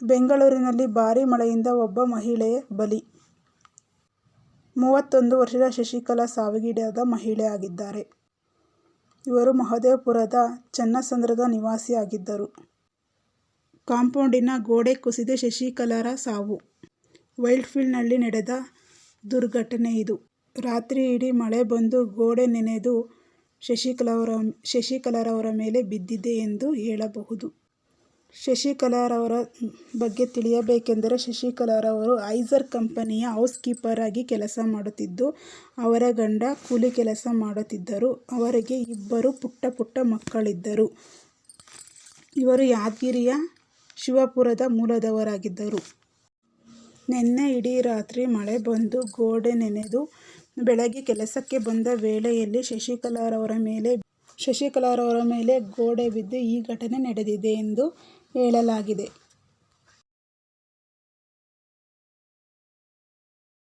ಬೆಂಗಳೂರಿನಲ್ಲಿ ಭಾರೀ ಮಳೆಯಿಂದ ಒಬ್ಬ ಮಹಿಳೆ ಬಲಿ. 31 ವರ್ಷದ ಶಶಿಕಲಾ ಸಾವಿಗೀಡಾದ ಮಹಿಳೆ ಆಗಿದ್ದಾರೆ. ಇವರು ಮಹದೇವಪುರದ ಚನ್ನಸಂದ್ರದ ನಿವಾಸಿಯಾಗಿದ್ದರು. ಕಾಂಪೌಂಡಿನ ಗೋಡೆ ಕುಸಿದು ಶಶಿಕಲಾರ ಸಾವು. ವೈಟ್ಫೀಲ್ಡ್ನಲ್ಲಿ ನಡೆದ ದುರ್ಘಟನೆ ಇದು. ರಾತ್ರಿ ಇಡೀ ಮಳೆ ಬಂದು ಗೋಡೆ ನೆನೆದು ಶಶಿಕಲಾರವರ ಮೇಲೆ ಬಿದ್ದಿದೆ ಎಂದು ಹೇಳಬಹುದು. ಶಶಿಕಲಾರವರ ಬಗ್ಗೆ ತಿಳಿಯಬೇಕೆಂದರೆ, ಶಶಿಕಲಾರವರು ಐಸರ್ ಕಂಪನಿಯ ಹೌಸ್ ಕೀಪರ್ ಆಗಿ ಕೆಲಸ ಮಾಡುತ್ತಿದ್ದು, ಅವರ ಗಂಡ ಕೂಲಿ ಕೆಲಸ ಮಾಡುತ್ತಿದ್ದರು. ಅವರಿಗೆ 2 ಪುಟ್ಟ ಮಕ್ಕಳಿದ್ದರು. ಇವರು ಯಾದಗಿರಿಯ ಶಿವಪುರದ ಮೂಲದವರಾಗಿದ್ದರು. ನಿನ್ನೆ ಇಡೀ ರಾತ್ರಿ ಮಳೆ ಬಂದು ಗೋಡೆ ನೆನೆದು ಬೆಳಗ್ಗೆ ಕೆಲಸಕ್ಕೆ ಬಂದ ವೇಳೆಯಲ್ಲಿ ಶಶಿಕಲಾರವರ ಮೇಲೆ ಗೋಡೆ ಬಿದ್ದು ಈ ಘಟನೆ ನಡೆದಿದೆ ಎಂದು ಹೇಳಲಾಗಿದೆ.